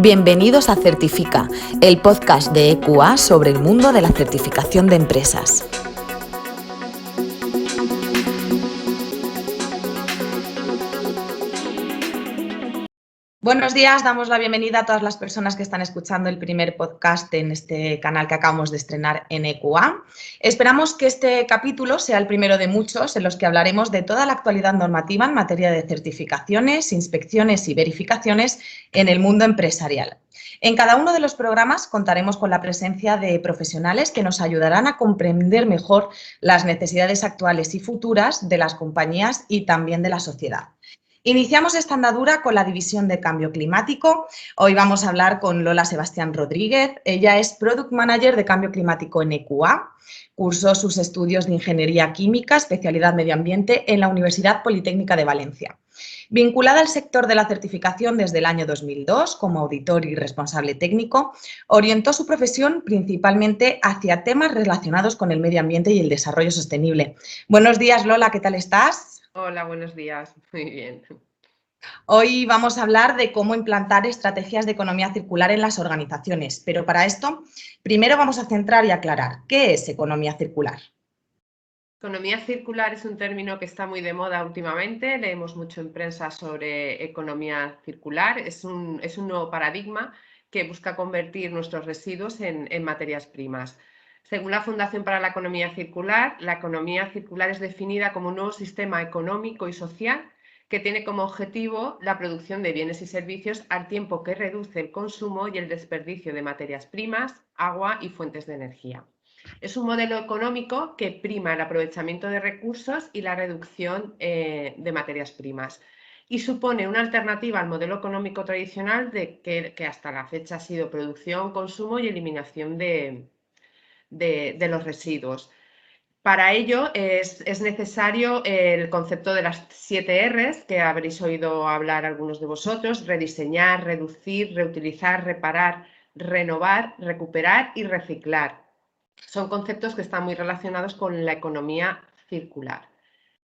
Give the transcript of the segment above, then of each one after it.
Bienvenidos a Certifica, el podcast de EQA sobre el mundo de la certificación de empresas. Buenos días, damos la bienvenida a todas las personas que están escuchando el primer podcast en este canal que acabamos de estrenar en EQA. Esperamos que este capítulo sea el primero de muchos en los que hablaremos de toda la actualidad normativa en materia de certificaciones, inspecciones y verificaciones en el mundo empresarial. En cada uno de los programas contaremos con la presencia de profesionales que nos ayudarán a comprender mejor las necesidades actuales y futuras de las compañías y también de la sociedad. Iniciamos esta andadura con la división de cambio climático. Hoy vamos a hablar con Lola Sebastián Rodríguez. Ella es Product Manager de Cambio Climático en EQA. Cursó sus estudios de Ingeniería Química, especialidad Medio Ambiente, en la Universidad Politécnica de Valencia. Vinculada al sector de la certificación desde el año 2002 como auditor y responsable técnico, orientó su profesión principalmente hacia temas relacionados con el medio ambiente y el desarrollo sostenible. Buenos días, Lola, ¿qué tal estás? Hola, buenos días. Muy bien. Hoy vamos a hablar de cómo implantar estrategias de economía circular en las organizaciones, pero para esto, primero vamos a centrar y aclarar ¿qué es economía circular? Economía circular es un término que está muy de moda últimamente. Leemos mucho en prensa sobre economía circular. Es un nuevo paradigma que busca convertir nuestros residuos en materias primas. Según la Fundación para la Economía Circular, la economía circular es definida como un nuevo sistema económico y social que tiene como objetivo la producción de bienes y servicios al tiempo que reduce el consumo y el desperdicio de materias primas, agua y fuentes de energía. Es un modelo económico que prima el aprovechamiento de recursos y la reducción de materias primas y supone una alternativa al modelo económico tradicional que hasta la fecha ha sido producción, consumo y eliminación de los residuos. Para ello es necesario el concepto de las 7 Rs, que habréis oído hablar algunos de vosotros: rediseñar, reducir, reutilizar, reparar, renovar, recuperar y reciclar. Son conceptos que están muy relacionados con la economía circular.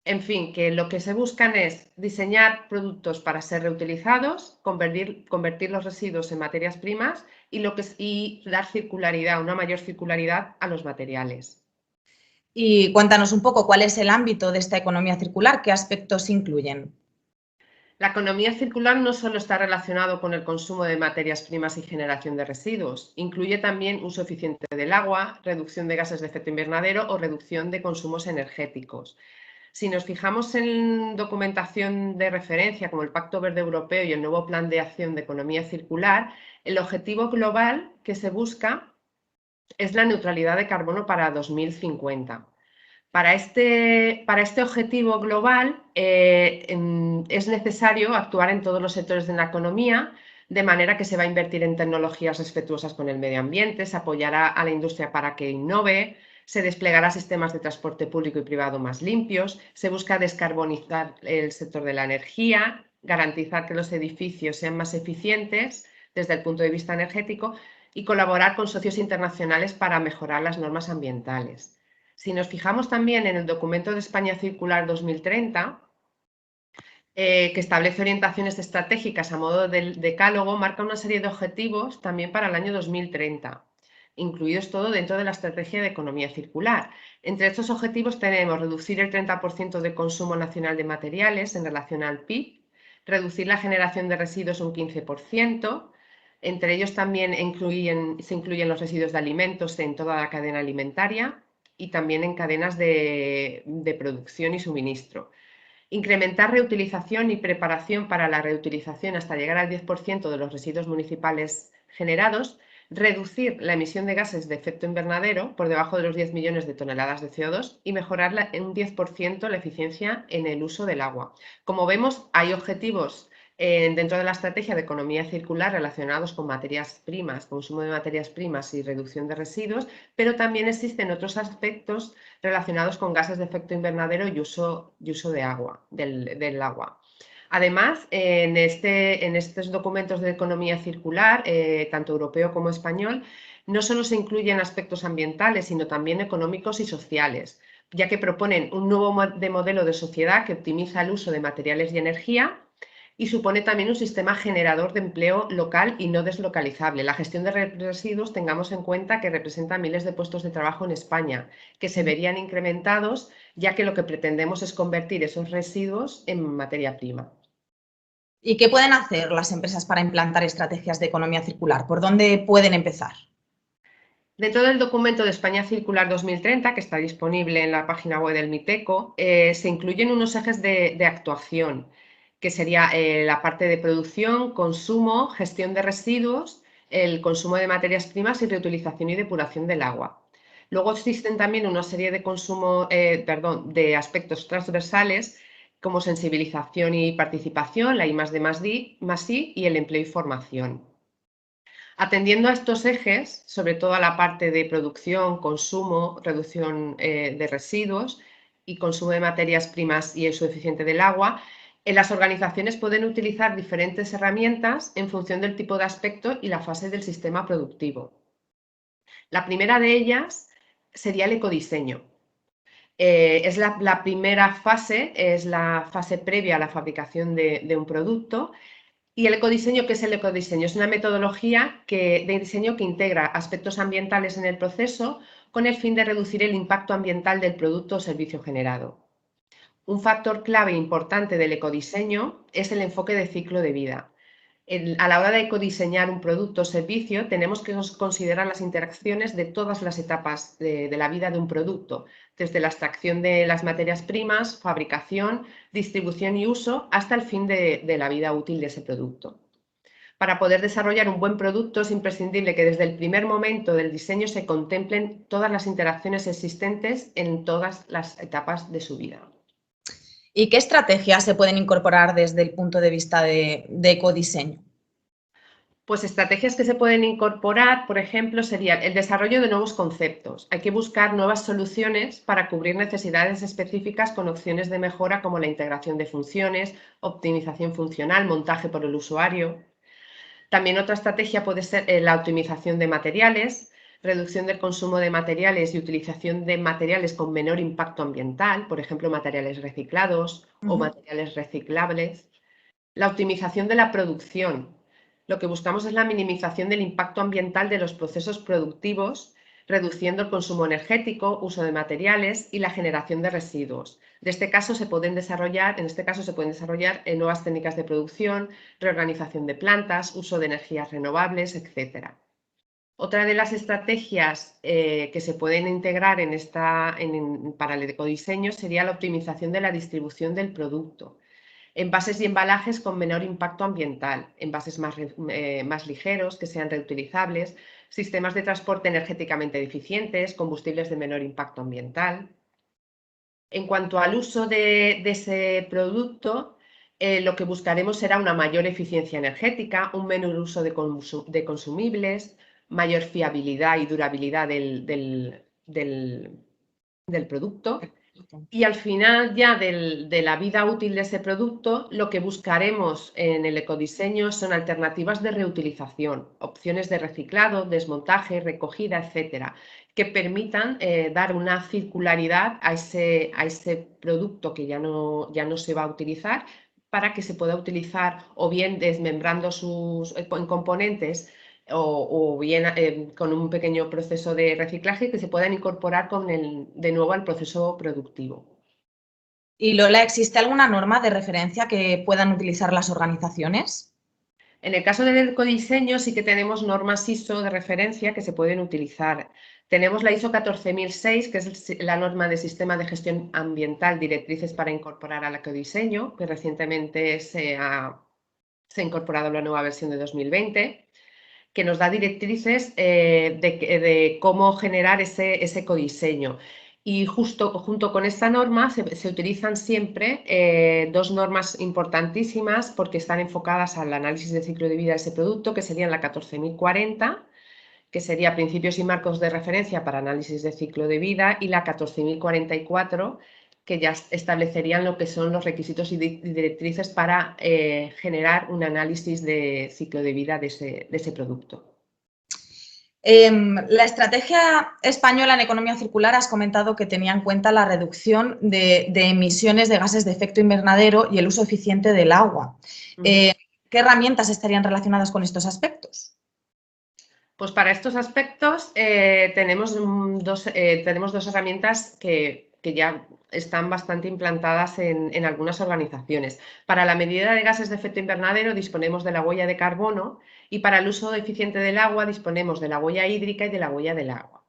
En fin, que lo que se buscan es diseñar productos para ser reutilizados, convertir los residuos en materias primas y dar circularidad, una mayor circularidad a los materiales. Y cuéntanos un poco cuál es el ámbito de esta economía circular, qué aspectos incluyen. La economía circular no solo está relacionado con el consumo de materias primas y generación de residuos, incluye también uso eficiente del agua, reducción de gases de efecto invernadero o reducción de consumos energéticos. Si nos fijamos en documentación de referencia como el Pacto Verde Europeo y el nuevo Plan de Acción de Economía Circular, el objetivo global que se busca es la neutralidad de carbono para 2050. Para este objetivo global es necesario actuar en todos los sectores de la economía, de manera que se va a invertir en tecnologías respetuosas con el medio ambiente, se apoyará a la industria para que innove, se desplegará sistemas de transporte público y privado más limpios, se busca descarbonizar el sector de la energía, garantizar que los edificios sean más eficientes desde el punto de vista energético y colaborar con socios internacionales para mejorar las normas ambientales. Si nos fijamos también en el documento de España Circular 2030, que establece orientaciones estratégicas a modo de decálogo, marca una serie de objetivos también para el año 2030, incluidos todo dentro de la estrategia de economía circular. Entre estos objetivos tenemos reducir el 30% de consumo nacional de materiales en relación al PIB, reducir la generación de residuos un 15%, entre ellos también se incluyen los residuos de alimentos en toda la cadena alimentaria y también en cadenas de producción y suministro. Incrementar reutilización y preparación para la reutilización hasta llegar al 10% de los residuos municipales generados, reducir la emisión de gases de efecto invernadero por debajo de los 10 millones de toneladas de CO2 y mejorar en un 10% la eficiencia en el uso del agua. Como vemos, hay objetivos dentro de la estrategia de economía circular relacionados con materias primas, consumo de materias primas y reducción de residuos, pero también existen otros aspectos relacionados con gases de efecto invernadero y uso de agua, del agua. Además, en estos documentos de economía circular, tanto europeo como español, no solo se incluyen aspectos ambientales, sino también económicos y sociales, ya que proponen un nuevo modelo de sociedad que optimiza el uso de materiales y energía, y supone también un sistema generador de empleo local y no deslocalizable. La gestión de residuos, tengamos en cuenta que representa miles de puestos de trabajo en España, que se verían incrementados, ya que lo que pretendemos es convertir esos residuos en materia prima. ¿Y qué pueden hacer las empresas para implantar estrategias de economía circular? ¿Por dónde pueden empezar? Dentro del documento de España Circular 2030, que está disponible en la página web del MITECO, se incluyen unos ejes de actuación, que sería la parte de producción, consumo, gestión de residuos, el consumo de materias primas y reutilización y depuración del agua. Luego existen también una serie de aspectos transversales como sensibilización y participación, la I+D+I y el empleo y formación. Atendiendo a estos ejes, sobre todo a la parte de producción, consumo, reducción de residuos y consumo de materias primas y uso eficiente del agua, las organizaciones pueden utilizar diferentes herramientas en función del tipo de aspecto y la fase del sistema productivo. La primera de ellas sería el ecodiseño. Es la primera fase, es la fase previa a la fabricación de un producto. Y el ecodiseño, ¿qué es el ecodiseño? Es una metodología de diseño que integra aspectos ambientales en el proceso con el fin de reducir el impacto ambiental del producto o servicio generado. Un factor clave importante del ecodiseño es el enfoque de ciclo de vida. A la hora de ecodiseñar un producto o servicio, tenemos que considerar las interacciones de todas las etapas de la vida de un producto, desde la extracción de las materias primas, fabricación, distribución y uso, hasta el fin de la vida útil de ese producto. Para poder desarrollar un buen producto es imprescindible que desde el primer momento del diseño se contemplen todas las interacciones existentes en todas las etapas de su vida. ¿Y qué estrategias se pueden incorporar desde el punto de vista de ecodiseño? Pues estrategias que se pueden incorporar, por ejemplo, sería el desarrollo de nuevos conceptos. Hay que buscar nuevas soluciones para cubrir necesidades específicas con opciones de mejora como la integración de funciones, optimización funcional, montaje por el usuario. También otra estrategia puede ser la optimización de materiales, reducción del consumo de materiales y utilización de materiales con menor impacto ambiental, por ejemplo, materiales reciclados o materiales reciclables. La optimización de la producción. Lo que buscamos es la minimización del impacto ambiental de los procesos productivos, reduciendo el consumo energético, uso de materiales y la generación de residuos. En este caso se pueden desarrollar nuevas técnicas de producción, reorganización de plantas, uso de energías renovables, etc. Otra de las estrategias que se pueden integrar para el ecodiseño sería la optimización de la distribución del producto. Envases y embalajes con menor impacto ambiental, envases más ligeros, que sean reutilizables, sistemas de transporte energéticamente eficientes, combustibles de menor impacto ambiental. En cuanto al uso de ese producto, lo que buscaremos será una mayor eficiencia energética, un menor uso de consumibles, mayor fiabilidad y durabilidad del producto. Y al final ya de la vida útil de ese producto, lo que buscaremos en el ecodiseño son alternativas de reutilización, opciones de reciclado, desmontaje, recogida, etcétera, que permitan dar una circularidad a ese producto que ya no se va a utilizar, para que se pueda utilizar o bien desmembrando en componentes o bien con un pequeño proceso de reciclaje que se puedan incorporar de nuevo al proceso productivo. Y Lola, ¿existe alguna norma de referencia que puedan utilizar las organizaciones? En el caso del ecodiseño sí que tenemos normas ISO de referencia que se pueden utilizar. Tenemos la ISO 14006, que es la norma de Sistema de Gestión Ambiental, directrices para incorporar al ecodiseño, que recientemente se ha incorporado la nueva versión de 2020. Que nos da directrices de cómo generar ese ecodiseño. Y junto con esta norma se utilizan siempre dos normas importantísimas porque están enfocadas al análisis de ciclo de vida de ese producto, que serían la 14040, que sería principios y marcos de referencia para análisis de ciclo de vida, y la 14044, que ya establecerían lo que son los requisitos y directrices para generar un análisis de ciclo de vida de ese producto. La estrategia española en economía circular has comentado que tenía en cuenta la reducción de emisiones de gases de efecto invernadero y el uso eficiente del agua. ¿Qué herramientas estarían relacionadas con estos aspectos? Pues para estos aspectos tenemos dos herramientas que ya están bastante implantadas en algunas organizaciones. Para la medida de gases de efecto invernadero disponemos de la huella de carbono y para el uso eficiente del agua disponemos de la huella hídrica y de la huella del agua.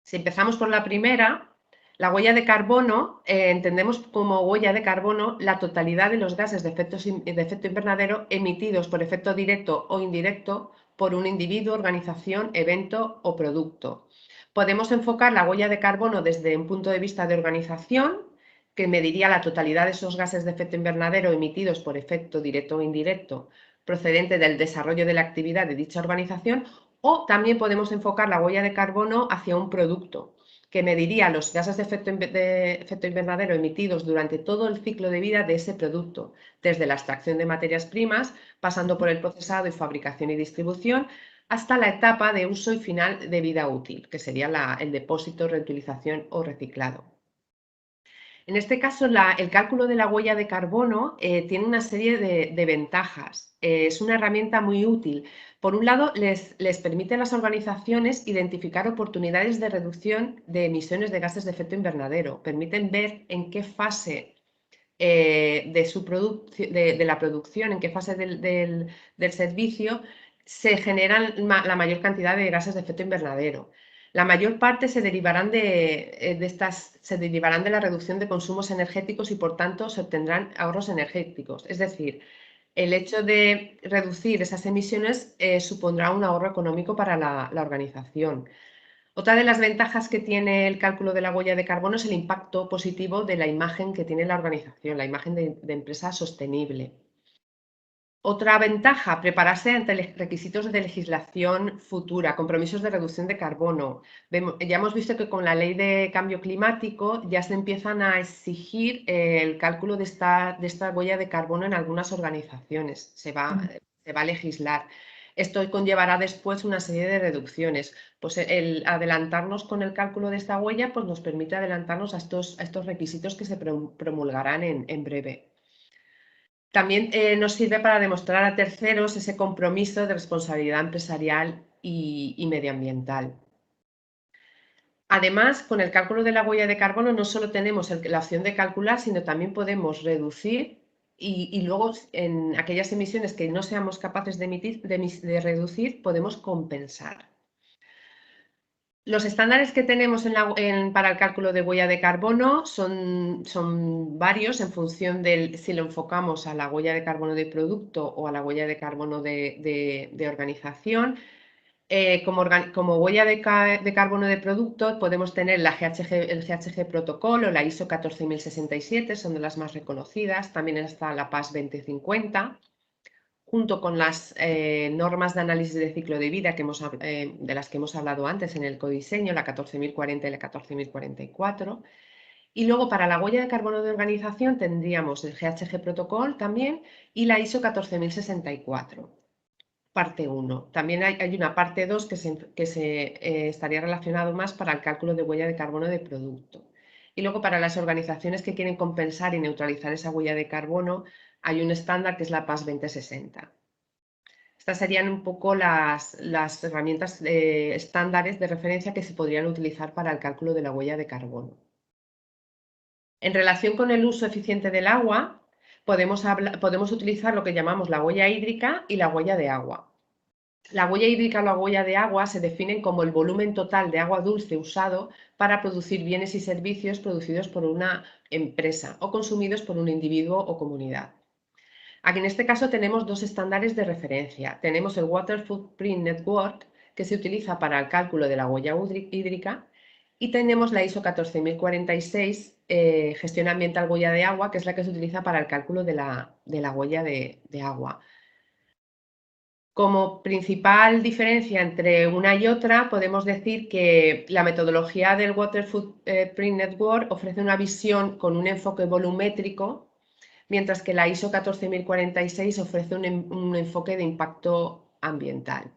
Si empezamos por la primera, la huella de carbono, entendemos como huella de carbono la totalidad de los gases de efecto invernadero emitidos por efecto directo o indirecto por un individuo, organización, evento o producto. Podemos enfocar la huella de carbono desde un punto de vista de organización, que mediría la totalidad de esos gases de efecto invernadero emitidos por efecto directo o indirecto procedente del desarrollo de la actividad de dicha organización, o también podemos enfocar la huella de carbono hacia un producto, que mediría los gases de efecto invernadero emitidos durante todo el ciclo de vida de ese producto, desde la extracción de materias primas, pasando por el procesado y fabricación y distribución, hasta la etapa de uso y final de vida útil, que sería el depósito, reutilización o reciclado. En este caso, el cálculo de la huella de carbono tiene una serie de ventajas. Es una herramienta muy útil. Por un lado, les permite a las organizaciones identificar oportunidades de reducción de emisiones de gases de efecto invernadero. Permiten ver en qué fase de la producción, en qué fase del servicio se generan la mayor cantidad de gases de efecto invernadero. La mayor parte se derivarán de la reducción de consumos energéticos y, por tanto, se obtendrán ahorros energéticos. Es decir, el hecho de reducir esas emisiones supondrá un ahorro económico para la organización. Otra de las ventajas que tiene el cálculo de la huella de carbono es el impacto positivo de la imagen que tiene la organización, la imagen de empresa sostenible. Otra ventaja, prepararse ante requisitos de legislación futura, compromisos de reducción de carbono. Ya hemos visto que con la ley de cambio climático ya se empiezan a exigir el cálculo de esta huella de carbono en algunas organizaciones, se va a legislar. Esto conllevará después una serie de reducciones. Pues el adelantarnos con el cálculo de esta huella pues nos permite adelantarnos a estos requisitos que se promulgarán en breve. También nos sirve para demostrar a terceros ese compromiso de responsabilidad empresarial y medioambiental. Además, con el cálculo de la huella de carbono no solo tenemos la opción de calcular, sino también podemos reducir y luego en aquellas emisiones que no seamos capaces de reducir, podemos compensar. Los estándares que tenemos para el cálculo de huella de carbono son varios en función de si lo enfocamos a la huella de carbono de producto o a la huella de carbono de organización. Como huella de carbono de producto podemos tener el GHG Protocolo, la ISO 14067, son de las más reconocidas. También está la PAS 2050. Junto con las normas de análisis de ciclo de vida de las que hemos hablado antes en el codiseño, la 14040 y la 14044. Y luego para la huella de carbono de organización tendríamos el GHG Protocol también y la ISO 14064, parte 1. También hay una parte 2 que estaría relacionado más para el cálculo de huella de carbono de producto. Y luego para las organizaciones que quieren compensar y neutralizar esa huella de carbono, hay un estándar que es la PAS 2060. Estas serían un poco las herramientas estándares de referencia que se podrían utilizar para el cálculo de la huella de carbono. En relación con el uso eficiente del agua, podemos utilizar lo que llamamos la huella hídrica y la huella de agua. La huella hídrica o la huella de agua se definen como el volumen total de agua dulce usado para producir bienes y servicios producidos por una empresa o consumidos por un individuo o comunidad. Aquí en este caso tenemos dos estándares de referencia. Tenemos el Water Footprint Network, que se utiliza para el cálculo de la huella hídrica, y tenemos la ISO 14046, Gestión Ambiental Huella de Agua, que es la que se utiliza para el cálculo de la huella de agua. Como principal diferencia entre una y otra, podemos decir que la metodología del Water Footprint Network ofrece una visión con un enfoque volumétrico, mientras que la ISO 14046 ofrece un enfoque de impacto ambiental.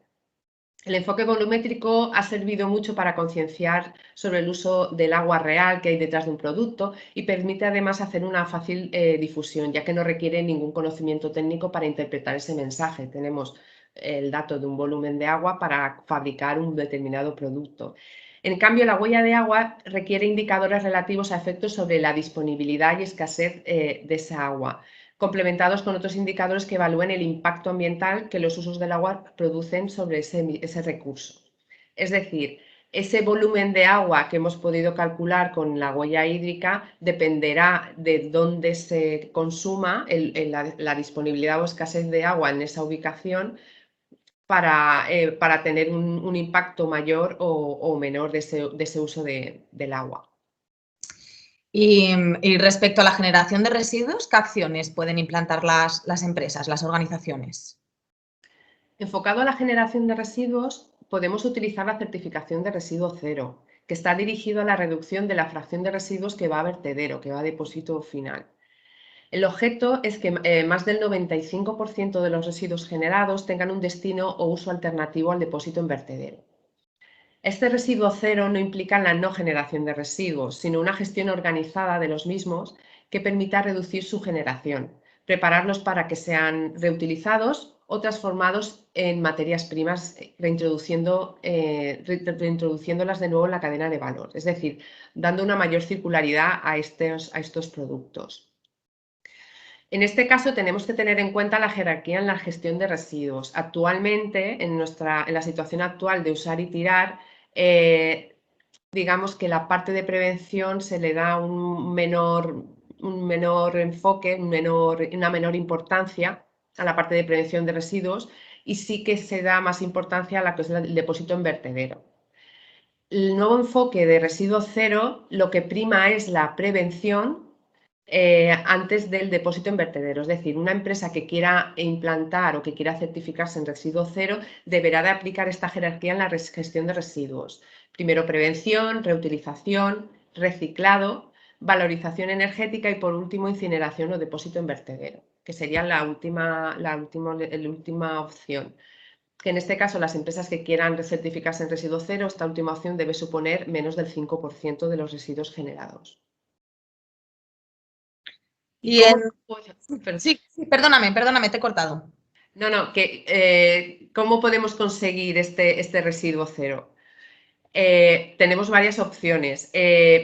El enfoque volumétrico ha servido mucho para concienciar sobre el uso del agua real que hay detrás de un producto y permite además hacer una fácil difusión, ya que no requiere ningún conocimiento técnico para interpretar ese mensaje. Tenemos el dato de un volumen de agua para fabricar un determinado producto. En cambio, la huella de agua requiere indicadores relativos a efectos sobre la disponibilidad y escasez de esa agua, complementados con otros indicadores que evalúen el impacto ambiental que los usos del agua producen sobre ese recurso. Es decir, ese volumen de agua que hemos podido calcular con la huella hídrica dependerá de dónde se consuma la disponibilidad o escasez de agua en esa ubicación para tener un impacto mayor o menor de ese uso del agua. Y respecto a la generación de residuos, ¿qué acciones pueden implantar las empresas, las organizaciones? Enfocado a la generación de residuos, podemos utilizar la certificación de residuo cero, que está dirigido a la reducción de la fracción de residuos que va a vertedero, que va a depósito final. El objeto es que más del 95% de los residuos generados tengan un destino o uso alternativo al depósito en vertedero. Este residuo cero no implica la no generación de residuos, sino una gestión organizada de los mismos que permita reducir su generación, prepararlos para que sean reutilizados o transformados en materias primas, reintroduciéndolas de nuevo en la cadena de valor, es decir, dando una mayor circularidad a estos productos. En este caso tenemos que tener en cuenta la jerarquía en la gestión de residuos. Actualmente, en la situación actual de usar y tirar, digamos que la parte de prevención se le da un menor enfoque, una menor importancia a la parte de prevención de residuos y sí que se da más importancia a la que es el depósito en vertedero. El nuevo enfoque de residuo cero lo que prima es la prevención antes del depósito en vertedero. Es decir, una empresa que quiera implantar o que quiera certificarse en residuo cero deberá de aplicar esta jerarquía en la gestión de residuos. Primero prevención, reutilización, reciclado, valorización energética y por último incineración o depósito en vertedero, que sería la última opción. Que en este caso las empresas que quieran certificarse en residuo cero, esta última opción debe suponer menos del 5% de los residuos generados. ¿Y Y cómo? sí, perdóname, te he cortado. No, ¿cómo podemos conseguir este residuo cero? Tenemos varias opciones.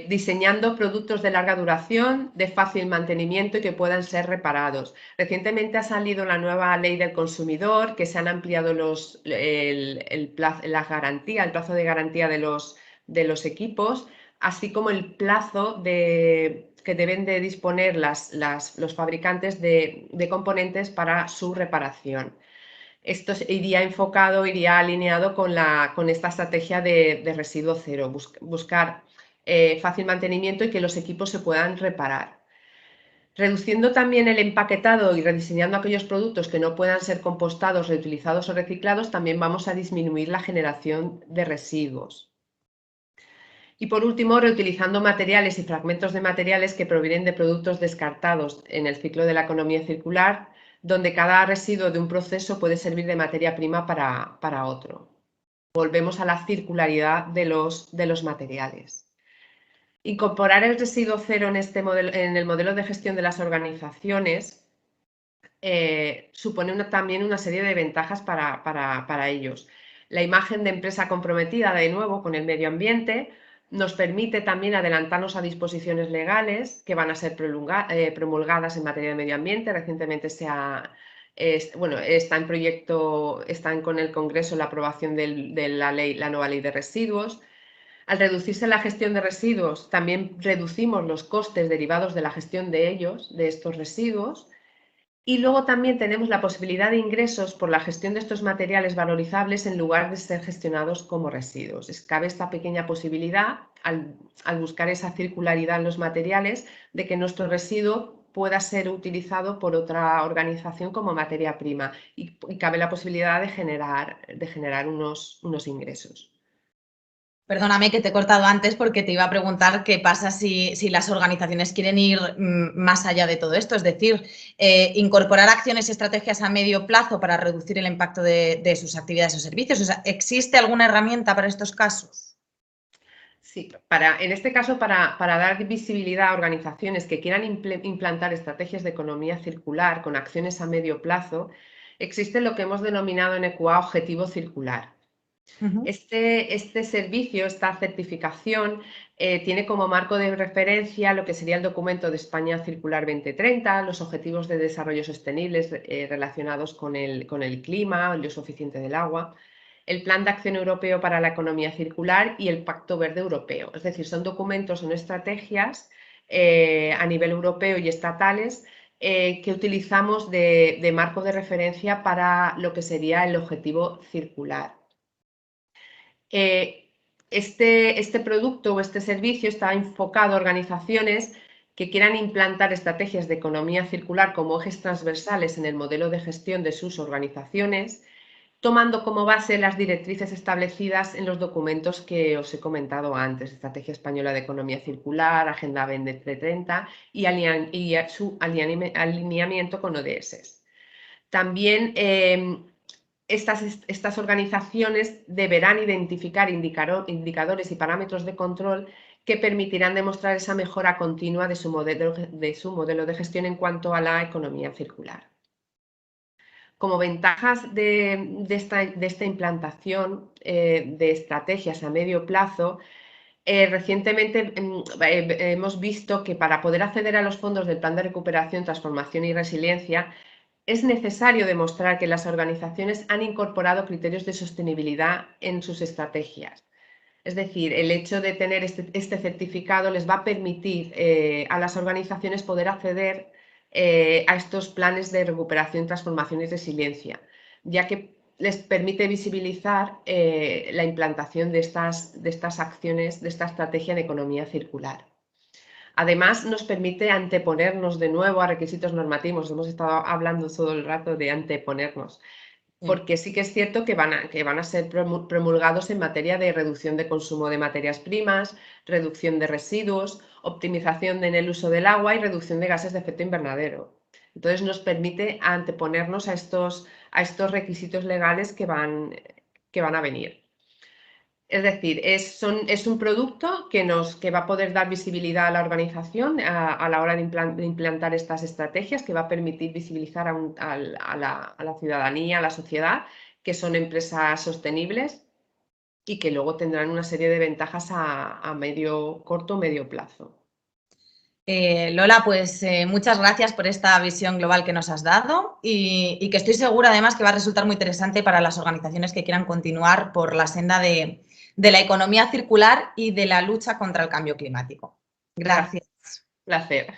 Diseñando productos de larga duración, de fácil mantenimiento y que puedan ser reparados. Recientemente ha salido la nueva ley del consumidor, que se han ampliado el plazo de garantía de los equipos, así como el plazo que deben de disponer los fabricantes de componentes para su reparación. Esto iría alineado con esta estrategia de residuo cero, buscar fácil mantenimiento y que los equipos se puedan reparar. Reduciendo también el empaquetado y rediseñando aquellos productos que no puedan ser compostados, reutilizados o reciclados, también vamos a disminuir la generación de residuos. Y por último, reutilizando materiales y fragmentos de materiales que provienen de productos descartados en el ciclo de la economía circular, donde cada residuo de un proceso puede servir de materia prima para otro. Volvemos a la circularidad de los materiales. Incorporar el residuo cero en el modelo de gestión de las organizaciones supone también una serie de ventajas para ellos. La imagen de empresa comprometida, de nuevo, con el medio ambiente, nos permite también adelantarnos a disposiciones legales que van a ser promulgadas en materia de medio ambiente. Recientemente está en proyecto, están con el Congreso la aprobación de la nueva ley de residuos. Al reducirse la gestión de residuos, también reducimos los costes derivados de la gestión de estos residuos. Y luego también tenemos la posibilidad de ingresos por la gestión de estos materiales valorizables en lugar de ser gestionados como residuos. Cabe esta pequeña posibilidad, al buscar esa circularidad en los materiales, de que nuestro residuo pueda ser utilizado por otra organización como materia prima y cabe la posibilidad de generar unos ingresos. Perdóname que te he cortado antes porque te iba a preguntar qué pasa si las organizaciones quieren ir más allá de todo esto, es decir, incorporar acciones y estrategias a medio plazo para reducir el impacto de sus actividades o servicios. O sea, ¿existe alguna herramienta para estos casos? Sí, en este caso, para dar visibilidad a organizaciones que quieran implantar estrategias de economía circular con acciones a medio plazo, existe lo que hemos denominado en EQA objetivo circular. Este servicio, esta certificación, tiene como marco de referencia lo que sería el documento de España Circular 2030, los objetivos de desarrollo sostenibles relacionados con el clima, el uso eficiente del agua, el Plan de Acción Europeo para la Economía Circular y el Pacto Verde Europeo. Es decir, son documentos, son estrategias a nivel europeo y estatales que utilizamos de marco de referencia para lo que sería el objetivo circular. Este producto o este servicio está enfocado a organizaciones que quieran implantar estrategias de economía circular como ejes transversales en el modelo de gestión de sus organizaciones, tomando como base las directrices establecidas en los documentos que os he comentado antes, Estrategia Española de Economía Circular, Agenda 2030 y su alineamiento con ODS. También estas organizaciones deberán identificar indicadores y parámetros de control que permitirán demostrar esa mejora continua de su modelo de gestión en cuanto a la economía circular. Como ventajas de esta implantación de estrategias a medio plazo, recientemente hemos visto que para poder acceder a los fondos del Plan de Recuperación, Transformación y Resiliencia es necesario demostrar que las organizaciones han incorporado criterios de sostenibilidad en sus estrategias. Es decir, el hecho de tener este certificado les va a permitir a las organizaciones poder acceder a estos planes de recuperación, transformación y resiliencia, ya que les permite visibilizar la implantación de estas acciones, de esta estrategia de economía circular. Además, nos permite anteponernos de nuevo a requisitos normativos. Hemos estado hablando todo el rato de anteponernos, porque sí que es cierto que van a ser promulgados en materia de reducción de consumo de materias primas, reducción de residuos, optimización en el uso del agua y reducción de gases de efecto invernadero. Entonces, nos permite anteponernos a estos requisitos legales que van a venir. Es decir, es un producto que va a poder dar visibilidad a la organización a la hora de implantar estas estrategias, que va a permitir visibilizar a la ciudadanía, a la sociedad, que son empresas sostenibles y que luego tendrán una serie de ventajas a corto o medio plazo. Lola, pues muchas gracias por esta visión global que nos has dado y que estoy segura además que va a resultar muy interesante para las organizaciones que quieran continuar por la senda de la economía circular y de la lucha contra el cambio climático. Gracias. Placer.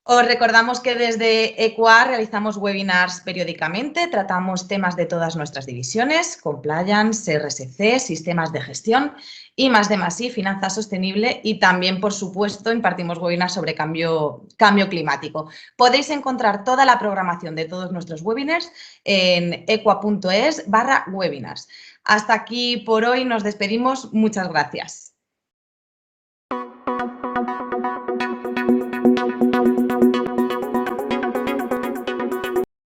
Os recordamos que desde EQA realizamos webinars periódicamente, tratamos temas de todas nuestras divisiones, compliance, RSC, sistemas de gestión y +D+I, finanza sostenible, y también, por supuesto, impartimos webinars sobre cambio climático. Podéis encontrar toda la programación de todos nuestros webinars en equa.es/webinars. Hasta aquí por hoy, nos despedimos. Muchas gracias.